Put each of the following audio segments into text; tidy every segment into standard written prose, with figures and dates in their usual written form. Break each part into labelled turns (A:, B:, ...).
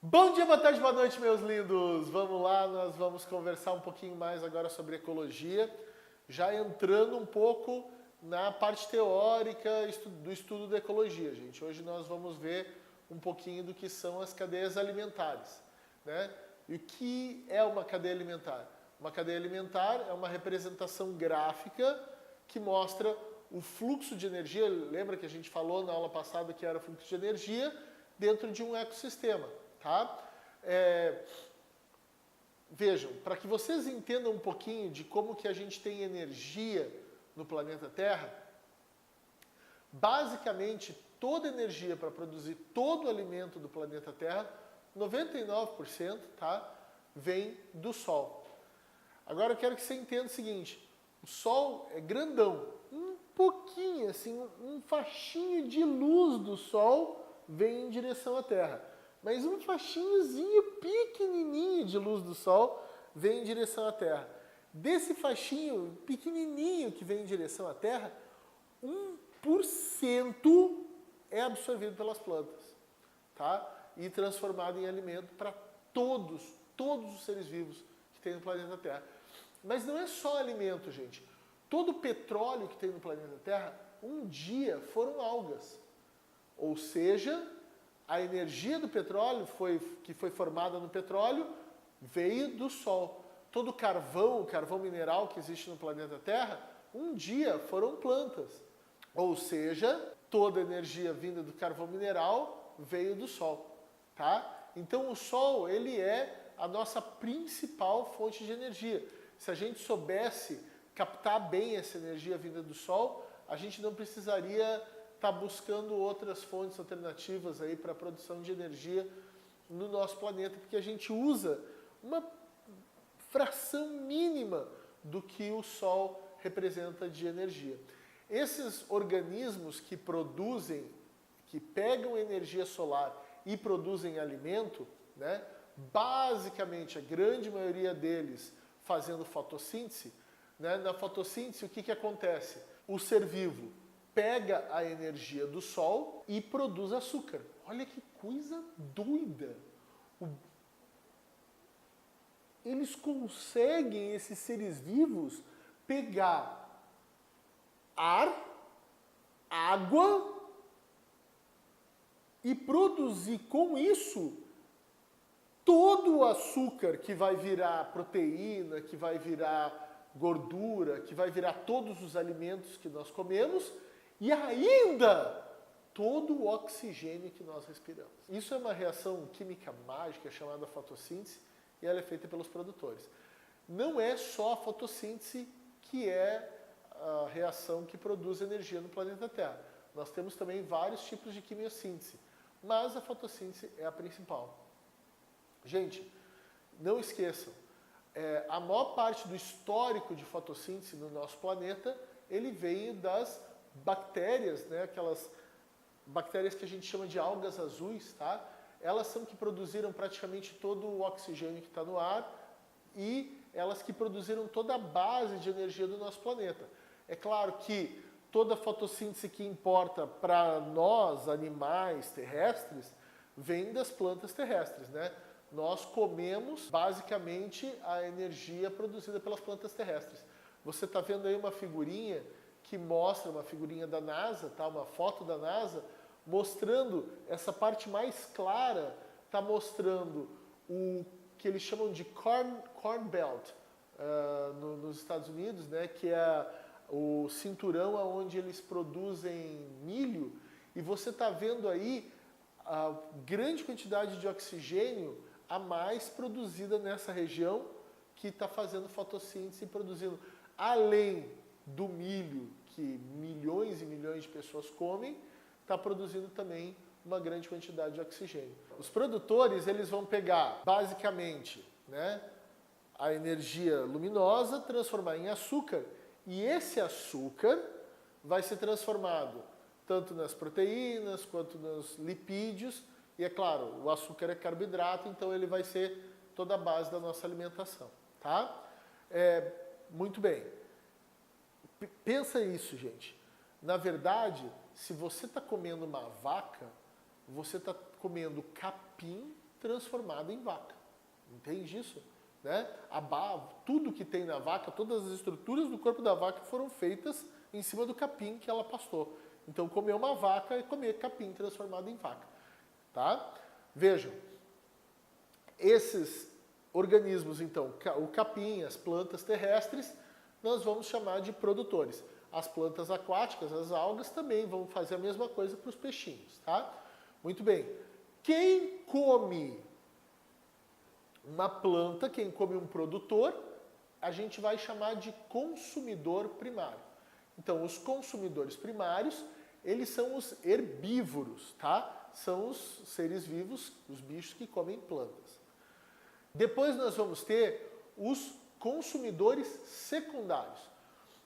A: Bom dia, boa tarde, boa noite, meus lindos! Vamos lá, nós vamos conversar um pouquinho mais agora sobre ecologia, já entrando um pouco na parte teórica do estudo da ecologia, gente. Hoje nós vamos ver um pouquinho do que são as cadeias alimentares, né? E o que é uma cadeia alimentar? Uma cadeia alimentar é uma representação gráfica que mostra o fluxo de energia. Lembra que a gente falou na aula passada que era fluxo de energia dentro de um ecossistema, tá? Vejam, para que vocês entendam um pouquinho de como que a gente tem energia no planeta Terra, basicamente toda energia para produzir todo o alimento do planeta Terra, 99%, tá, vem do Sol. Agora eu quero que você entenda o seguinte, o Sol é grandão, um pouquinho, assim, um faixinho de luz do Sol vem em direção à Terra. Mas um faixinhozinho pequenininho de luz do Sol vem em direção à Terra. Desse faixinho pequenininho que vem em direção à Terra, 1% é absorvido pelas plantas, tá? E transformado em alimento para todos os seres vivos que tem no planeta Terra. Mas não é só alimento, gente. Todo o petróleo que tem no planeta Terra, um dia foram algas. Ou seja, a energia do petróleo, que foi formada no petróleo, veio do Sol. Todo o carvão mineral que existe no planeta Terra, um dia foram plantas. Ou seja, toda a energia vinda do carvão mineral veio do Sol. Tá? Então o Sol, ele é a nossa principal fonte de energia. Se a gente soubesse captar bem essa energia vinda do Sol, a gente não precisaria estar buscando outras fontes alternativas aí para a produção de energia no nosso planeta, porque a gente usa uma fração mínima do que o Sol representa de energia. Esses organismos que produzem, que pegam energia solar e produzem alimento, né, basicamente a grande maioria deles fazendo fotossíntese, né, na fotossíntese o que acontece? O ser vivo pega a energia do Sol e produz açúcar. Olha que coisa doida! Eles conseguem, esses seres vivos, pegar ar, água e produzir com isso todo o açúcar que vai virar proteína, que vai virar gordura, que vai virar todos os alimentos que nós comemos e ainda todo o oxigênio que nós respiramos. Isso é uma reação química mágica chamada fotossíntese e ela é feita pelos produtores. Não é só a fotossíntese que é a reação que produz energia no planeta Terra. Nós temos também vários tipos de quimiossíntese, mas a fotossíntese é a principal. Gente, não esqueçam, a maior parte do histórico de fotossíntese no nosso planeta, ele veio das bactérias, né, aquelas bactérias que a gente chama de algas azuis, tá? Elas são que produziram praticamente todo o oxigênio que está no ar e elas que produziram toda a base de energia do nosso planeta. É claro que toda a fotossíntese que importa para nós, animais terrestres, vem das plantas terrestres, né? Nós comemos basicamente a energia produzida pelas plantas terrestres. Você está vendo aí uma figurinha que mostra, uma figurinha da NASA, tá? Uma foto da NASA, mostrando essa parte mais clara, está mostrando o que eles chamam de Corn Belt nos Estados Unidos, né? Que é o cinturão onde eles produzem milho, e você está vendo aí a grande quantidade de oxigênio a mais produzida nessa região que está fazendo fotossíntese e produzindo, além do milho que milhões e milhões de pessoas comem, está produzindo também uma grande quantidade de oxigênio. Os produtores, eles vão pegar basicamente, né, a energia luminosa, transformar em açúcar, e esse açúcar vai ser transformado tanto nas proteínas quanto nos lipídios. E é claro, o açúcar é carboidrato, então ele vai ser toda a base da nossa alimentação, tá? Muito bem. Pensa isso, gente. Na verdade, se você está comendo uma vaca, você está comendo capim transformada em vaca. Entende isso? Né? Tudo que tem na vaca, todas as estruturas do corpo da vaca foram feitas em cima do capim que ela pastou. Então, comer uma vaca é comer capim transformado em vaca. Tá? Vejam, esses organismos, então, o capim, as plantas terrestres, nós vamos chamar de produtores. As plantas aquáticas, as algas, também vão fazer a mesma coisa para os peixinhos. Tá? Muito bem. Quem come uma planta, quem come um produtor, a gente vai chamar de consumidor primário. Então, os consumidores primários, eles são os herbívoros, tá? São os seres vivos, os bichos que comem plantas. Depois nós vamos ter os consumidores secundários.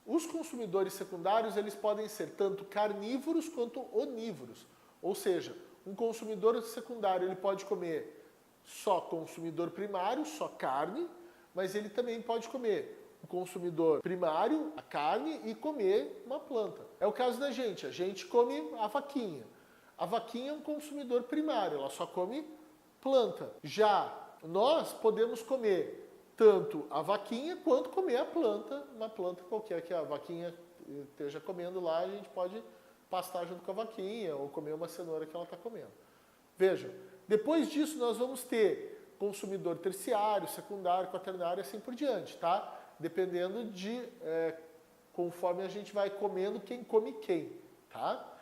A: Os consumidores secundários, eles podem ser tanto carnívoros quanto onívoros. Ou seja, um consumidor secundário, ele pode comer só consumidor primário, só carne, mas ele também pode comer o consumidor primário, a carne, e comer uma planta. É o caso da gente, a gente come a vaquinha. A vaquinha é um consumidor primário, ela só come planta. Já nós podemos comer tanto a vaquinha quanto comer a planta, uma planta qualquer que a vaquinha esteja comendo lá, a gente pode pastar junto com a vaquinha ou comer uma cenoura que ela está comendo. Vejam, depois disso nós vamos ter consumidor terciário, secundário, quaternário e assim por diante, tá? Dependendo de conforme a gente vai comendo, quem come quem, tá?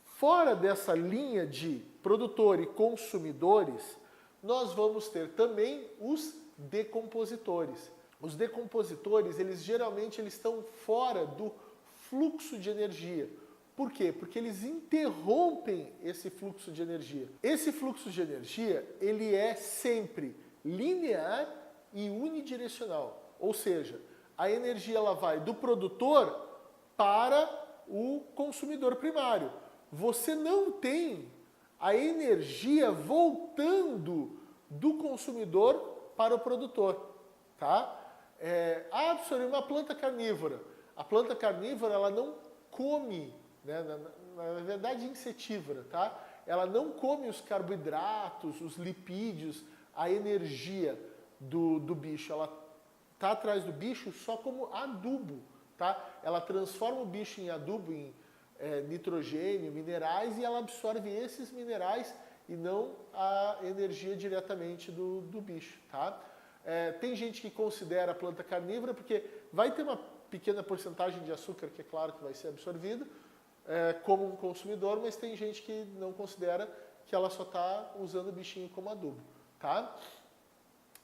A: Fora dessa linha de produtor e consumidores, nós vamos ter também os decompositores. Os decompositores, eles geralmente estão fora do fluxo de energia. Por quê? Porque eles interrompem esse fluxo de energia. Esse fluxo de energia, ele é sempre linear e unidirecional. Ou seja, a energia ela vai do produtor para o consumidor primário. Você não tem a energia voltando do consumidor para o produtor. Tá? Absorver uma planta carnívora. A planta carnívora ela não come, né? Na verdade insetívora, tá? Ela não come os carboidratos, os lipídios, a energia do bicho. Ela está atrás do bicho só como adubo, tá? Ela transforma o bicho em adubo, em nitrogênio, minerais, e ela absorve esses minerais e não a energia diretamente do bicho, tá? Tem gente que considera a planta carnívora porque vai ter uma pequena porcentagem de açúcar, que é claro que vai ser absorvido, como um consumidor, mas tem gente que não considera, que ela só está usando o bichinho como adubo, tá?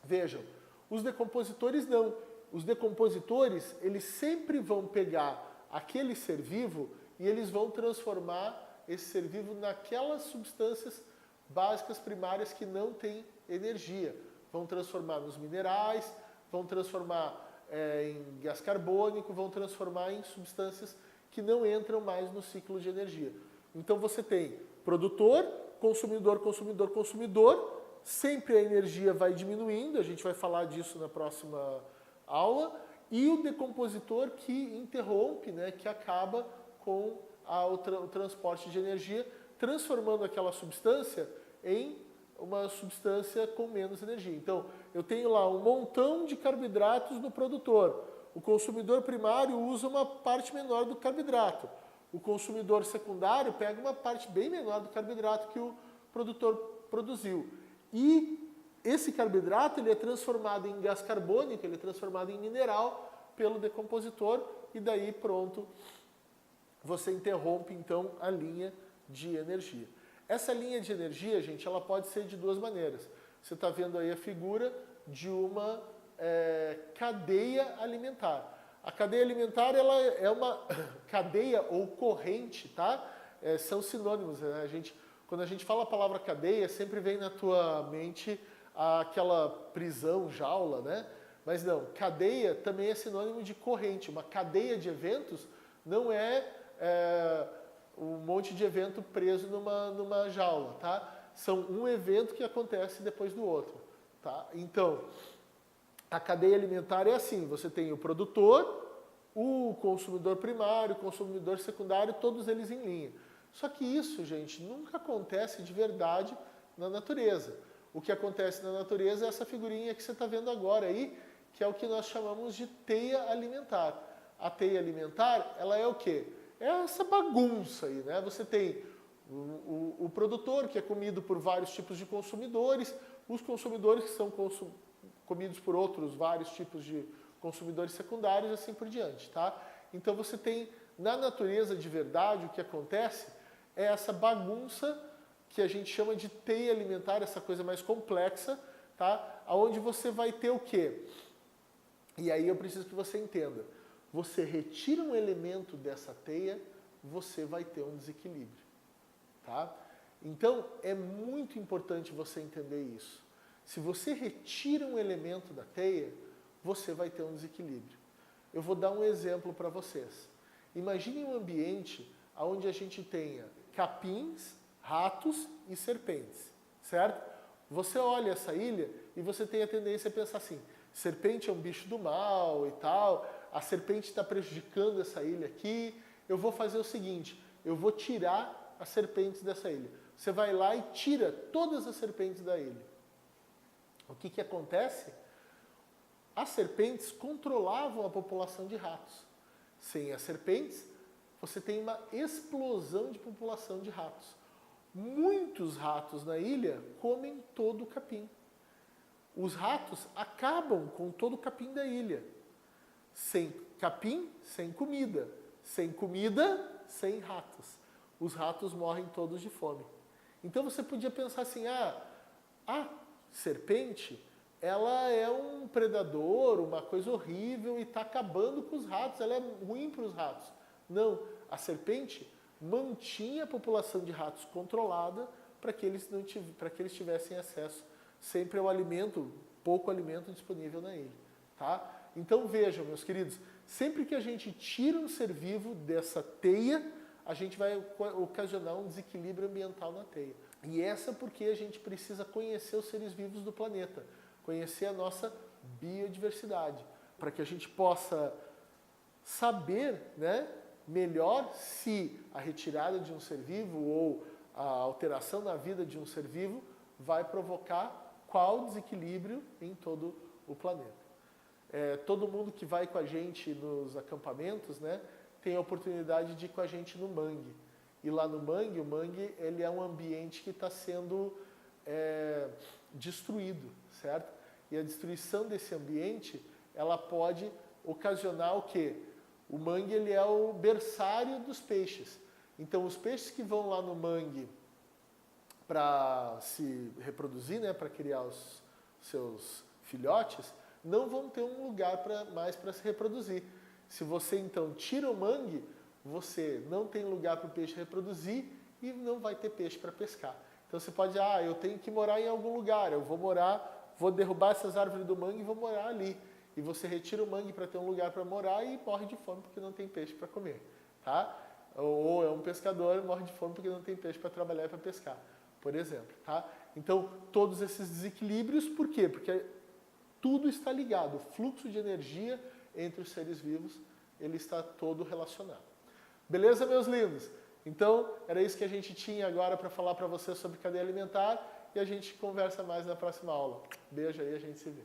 A: Vejam, os decompositores não. Os decompositores, eles sempre vão pegar aquele ser vivo e eles vão transformar esse ser vivo naquelas substâncias básicas primárias que não têm energia. Vão transformar nos minerais, vão transformar em gás carbônico, vão transformar em substâncias que não entram mais no ciclo de energia. Então você tem produtor, consumidor, consumidor, consumidor, sempre a energia vai diminuindo, a gente vai falar disso na próxima aula, e o decompositor que interrompe, né, que acaba com o transporte de energia, transformando aquela substância em uma substância com menos energia. Então, eu tenho lá um montão de carboidratos no produtor. O consumidor primário usa uma parte menor do carboidrato. O consumidor secundário pega uma parte bem menor do carboidrato que o produtor produziu. E esse carboidrato ele é transformado em gás carbônico, ele é transformado em mineral pelo decompositor, e daí pronto, você interrompe então a linha de energia. Essa linha de energia, gente, ela pode ser de duas maneiras. Você está vendo aí a figura de uma cadeia alimentar. A cadeia alimentar ela é uma cadeia ou corrente, tá? São sinônimos, né? Quando a gente fala a palavra cadeia, sempre vem na tua mente aquela prisão, jaula, né? Mas não, cadeia também é sinônimo de corrente. Uma cadeia de eventos não é um monte de evento preso numa jaula, tá? São um evento que acontece depois do outro, tá? Então, a cadeia alimentar é assim, você tem o produtor, o consumidor primário, o consumidor secundário, todos eles em linha. Só que isso, gente, nunca acontece de verdade na natureza. o que acontece na natureza é essa figurinha que você está vendo agora aí, que é o que nós chamamos de teia alimentar. A teia alimentar, ela é o quê? É essa bagunça aí, né? Você tem o produtor, que é comido por vários tipos de consumidores, os consumidores que são comidos por outros vários tipos de consumidores secundários, assim por diante, tá? Então você tem, na natureza de verdade, o que acontece é essa bagunça que a gente chama de teia alimentar, essa coisa mais complexa, tá? Onde você vai ter o quê? E aí eu preciso que você entenda. Você retira um elemento dessa teia, você vai ter um desequilíbrio, tá? Então, é muito importante você entender isso. Se você retira um elemento da teia, você vai ter um desequilíbrio. Eu vou dar um exemplo para vocês. Imagine um ambiente onde a gente tenha capins, ratos e serpentes, certo? Você olha essa ilha e você tem a tendência a pensar assim, serpente é um bicho do mal e tal, a serpente está prejudicando essa ilha aqui, eu vou fazer o seguinte, eu vou tirar as serpentes dessa ilha. Você vai lá e tira todas as serpentes da ilha. O que que acontece? As serpentes controlavam a população de ratos. Sem as serpentes, você tem uma explosão de população de ratos. Muitos ratos na ilha comem todo o capim. Os ratos acabam com todo o capim da ilha. Sem capim, sem comida. Sem comida, sem ratos. Os ratos morrem todos de fome. Então você podia pensar assim, a serpente, ela é um predador, uma coisa horrível e está acabando com os ratos, ela é ruim para os ratos. Não, a serpente mantinha a população de ratos controlada para que eles tivessem acesso sempre ao alimento, pouco alimento disponível na ilha. Tá? Então vejam, meus queridos, sempre que a gente tira um ser vivo dessa teia, a gente vai ocasionar um desequilíbrio ambiental na teia. E essa porque a gente precisa conhecer os seres vivos do planeta, conhecer a nossa biodiversidade, para que a gente possa saber, né, melhor se a retirada de um ser vivo ou a alteração na vida de um ser vivo vai provocar qual desequilíbrio em todo o planeta. Todo mundo que vai com a gente nos acampamentos, né, tem a oportunidade de ir com a gente no mangue. E lá no mangue, o mangue ele é um ambiente que está sendo destruído, certo? E a destruição desse ambiente, ela pode ocasionar o quê? O mangue ele é o berçário dos peixes. Então, os peixes que vão lá no mangue para se reproduzir, né, para criar os seus filhotes, não vão ter um lugar mais para se reproduzir. Se você, então, tira o mangue, você não tem lugar para o peixe reproduzir e não vai ter peixe para pescar. Então, você pode dizer, eu tenho que morar em algum lugar, eu vou derrubar essas árvores do mangue e vou morar ali. E você retira o mangue para ter um lugar para morar e morre de fome porque não tem peixe para comer. Tá? Ou é um pescador e morre de fome porque não tem peixe para trabalhar e para pescar, por exemplo. Tá? Então, todos esses desequilíbrios, por quê? Porque tudo está ligado. O fluxo de energia entre os seres vivos, ele está todo relacionado. Beleza, meus lindos? Então, era isso que a gente tinha agora para falar para vocês sobre cadeia alimentar e a gente conversa mais na próxima aula. Beijo aí, a gente se vê.